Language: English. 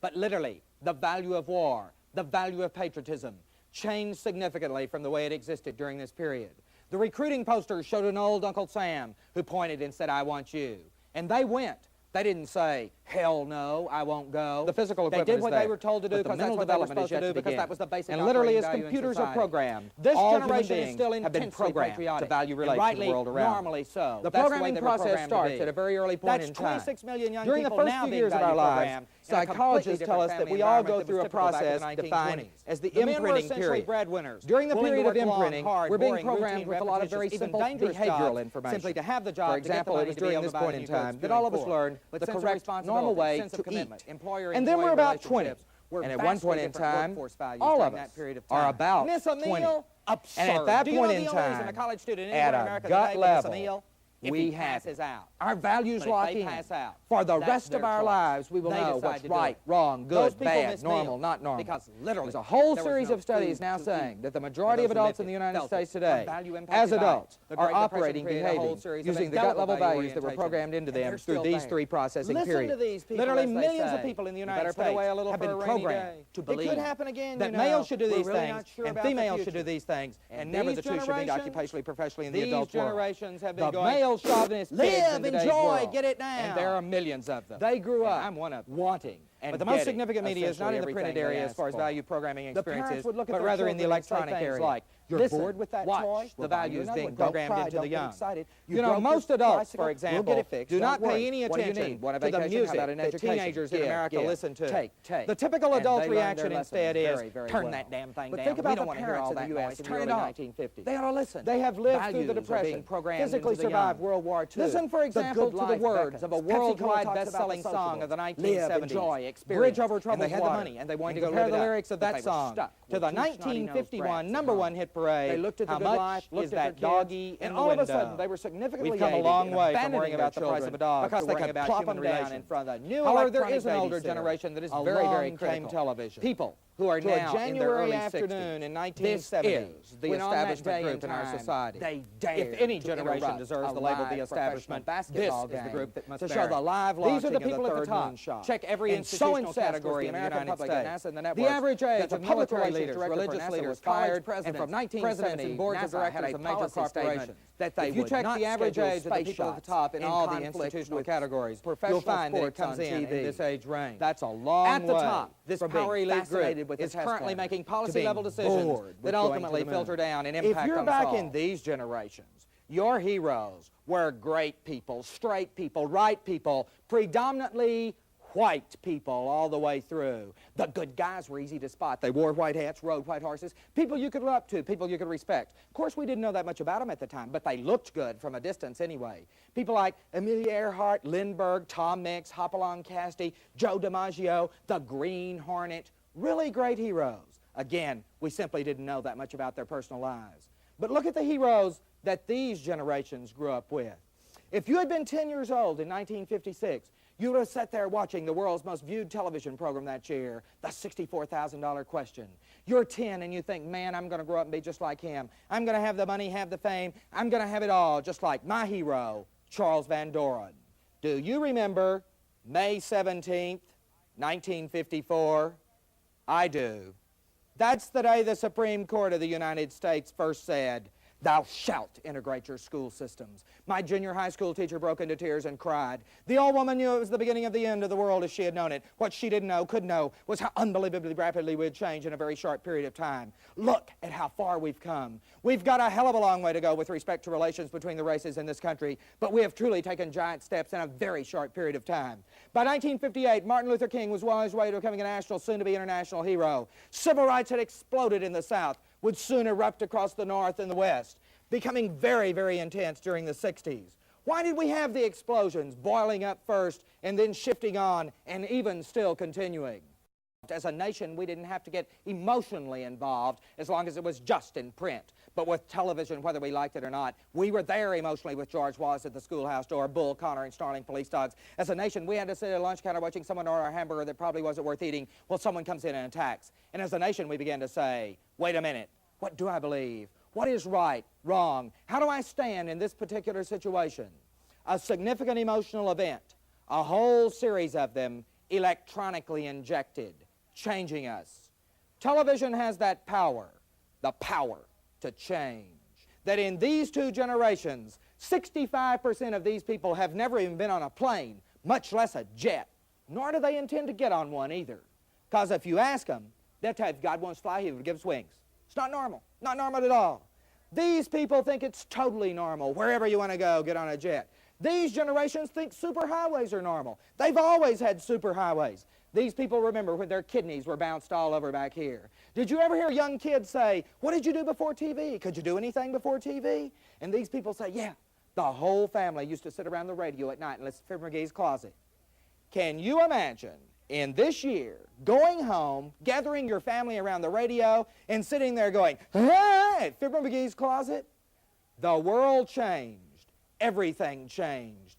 but literally the value of war, the value of patriotism, changed significantly from the way it existed during this period. The recruiting posters showed an old Uncle Sam who pointed and said, "I want you." And they went. They didn't say, "Hell no, I won't go." The physical equipment They did what is there, they were told to do but the because mental that's what they were development is supposed to yet do, because begin. that was the basic And literally, as operating value in computers are society. programmed, This all human generation is beings still have been intensely programmed to patriotic, value and relate to rightly, the world around. normally so. The That's the way programming they were process programmed to starts be. at a very early point That's in time. 26 million young During the people first now few being years of our value lives, programmed in a completely psychologists tell us different that we family all go environment through a that was typical back in process the defined 1920s. as the The men were imprinting essentially period. breadwinners, During the willing to period of work long, imprinting, hard, we're being boring, programmed routine, with a lot of very repetitious, even simple dangerous behavioral jobs, information. simply to have the job, For to get the example, money, it was to be during able this to buy point new in time goods, that feeling all of us poor. learned But the sense of correct, normal responsibility, way sense of to commitment, eat. employer And then we're employee about 20. relationships were And at one vastly point in different time, workforce values all during of that us period of are time. about Miss a 20. meal? Absurd. And at that Do you know point the in only reason time, a college student at anywhere in a America gut today will miss a level, meal? If we he have passes out. our values But if lock they in. pass out, For the that's rest of their our choice. lives, we will They know decide what's to do right, it. wrong, Those good, people bad, miss normal, meals not normal. because literally There's a whole there was series no of studies food now to saying eat. that the majority For of those who adults lived in the it, United felt States it, today, value impacted as by adults, the are Great Depression operating, created a whole behaving, series of using the indelible gut level value values that were orientations. programmed into And they're them through still these there. three processing Listen periods. to these people, Literally as they millions say. of people in the You United better put away States a little have for been a rainy programmed day. to It believe could happen again, that you males know. should do We're these really things not sure and about the females should future. do these things, and And never these the two should meet generations- occupationally, professionally in the These adult world. generations have been The going, male chauvinist pigs live, in today's enjoy, world, get it now. and there are millions of them. They grew And up I'm one of them. wanting And and but the most getting significant media is not in the essentially printed everything area they as far as asked for. value programming The parents experiences, would look at but their rather in the children and say electronic things area. like, You're "Listen, bored with that watch, toy? we'll The buy you values another being one. Don't programmed cry, into don't the get young. excited. You You know, broke most your adults, bicycle, for we'll example, get it fixed, do not don't pay worry. any What do you attention need? to the Vacation, how music about an that education? teenagers in Give, America give. listen to. Take. The typical And adult they learned reaction their instead lesson is, very, very turn well. that damn thing But down. think about We don't the want to hear parents all in the that US noise. in the Turn it early off. 1950s. They ought to listen. They have lived Values through the are being Depression, programmed physically into the survived young. World War II. Listen, for The example, good to the life words beckons. of a Pepsi-Cola worldwide talks about best-selling the song of the sociables. 1970s, Live, enjoy, experience. Bridge Over And Troubled they had the Water. money, and they wanted And to go compare live the it up. lyrics of But that they were song stuck to with the two snotty-nosed 1951 brats at number home. one hit parade. They looked at the How good much life, is looked at that their kids, doggy in and the all of a window? sudden they were significantly We've come a aided long in way from abandoning worrying about the their price of a children dog because to they worrying could about plop human them down in relations. front of the new However, there electronic is an older babysitter, generation that is a very, very long critical. came television. People who are To a now in their January early afternoon 60s. in This 1970s, is the when on that establishment day group in in our time, society. they dared If any to generation interrupt deserves a the label live the establishment, professional this basketball is the game group that must to bear show it. the live These are launching the of people at the third top. moonshot. Check every And so institutional incensed category was the in the American United public States. and NASA and the The networks average that age the of public military relations leaders, director for religious NASA leaders, was college fired, and presidents from presidents 1970, and boards of NASA had directors a of major policy corporation statements that they if you would check not the average schedule age of the space people at the shots top in all the conflicts institutional with categories, professional you'll find that it sports comes on in TV. this age range. That's a long At the way top, this from power being elite fascinated group with the is test currently pattern making to policy being level decisions bored with that going ultimately to the moon. filter down and If impact you're on back us all. in these generations, your heroes were great people, straight people, right people, predominantly white people all the way through. The good guys were easy to spot. They wore white hats, rode white horses, people you could look up to, people you could respect. Of course, we didn't know that much about them at the time, but they looked good from a distance anyway. People like Amelia Earhart, Lindbergh, Tom Mix, Hopalong Cassidy, Joe DiMaggio, the Green Hornet, really great heroes. Again, we simply didn't know that much about their personal lives. But look at the heroes that these generations grew up with. If you had been 10 years old in 1956, you would have sat there watching the world's most viewed television program that year, the $64,000 question. You're 10 and you think, man, I'm going to grow up and be just like him. I'm going to have the money, have the fame. I'm going to have it all, just like my hero, Charles Van Doren. Do you remember May 17th, 1954? I do. That's the day the Supreme Court of the United States first said, "Thou shalt integrate your school systems." My junior high school teacher broke into tears and cried. The old woman knew it was the beginning of the end of the world as she had known it. What she didn't know, could know, was how unbelievably rapidly we'd change in a very short period of time. Look at how far we've come. We've got a hell of a long way to go with respect to relations between the races in this country, but we have truly taken giant steps in a very short period of time. By 1958, Martin Luther King was well on his way to becoming a national, soon-to-be international hero. Civil rights had exploded in the South, would soon erupt across the North and the West, becoming very, very intense during the 60s. Why did we have the explosions, boiling up first and then shifting on and even still continuing? As a nation, we didn't have to get emotionally involved as long as it was just in print. But with television, whether we liked it or not, we were there emotionally with George Wallace at the schoolhouse door, Bull Connor and snarling police dogs. As a nation, we had to sit at a lunch counter watching someone order a hamburger that probably wasn't worth eating while someone comes in and attacks. And as a nation, we began to say, wait a minute, what do I believe? What is right, wrong? How do I stand in this particular situation? A significant emotional event, a whole series of them, electronically injected, changing us. Television has that power, the power to change. That in these 2 generations, 65% of these people have never even been on a plane, much less a jet, nor do they intend to get on one either. Because if you ask them, they'll tell you if God wants to fly, he would give us wings. It's not normal at all. These people think it's totally normal. Wherever you want to go, get on a jet. These generations think superhighways are normal. They've always had superhighways. These people remember when their kidneys were bounced all over back here. Did you ever hear young kids say, what did you do before TV? Could you do anything before TV? And these people say, yeah, the whole family used to sit around the radio at night and listen to Fibber McGee's Closet. Can you imagine in this year going home, gathering your family around the radio and sitting there going, hey, Fibber McGee's Closet? The world changed. Everything changed.